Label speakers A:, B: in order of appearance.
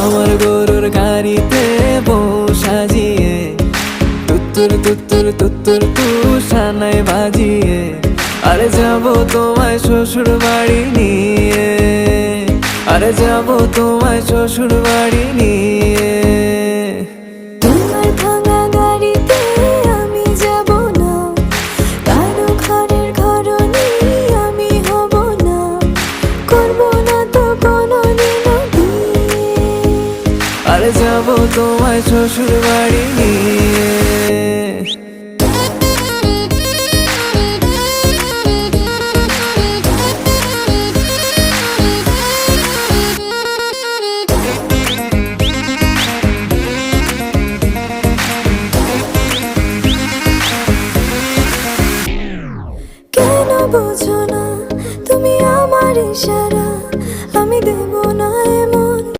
A: আমার গরুর গাড়িতে বউ সাজিয়ে তুত্তুর তুত্তুর তুত্তুর তুষানায় বাজিয়ে আরে যাব তোমায় শ্বশুর বাড়ি নিয়ে, আরে যাব তোমায় শ্বশুর বাড়ি নিয়ে।
B: তোমার ভাঙা গাড়িতে আমি যাব না, কারো ঘরের ঘরনি আমি হব না, করব না তো কোনোদিনও বিয়ে।
A: আরে যাব তোমায় শ্বশুর বাড়ি নিয়ে।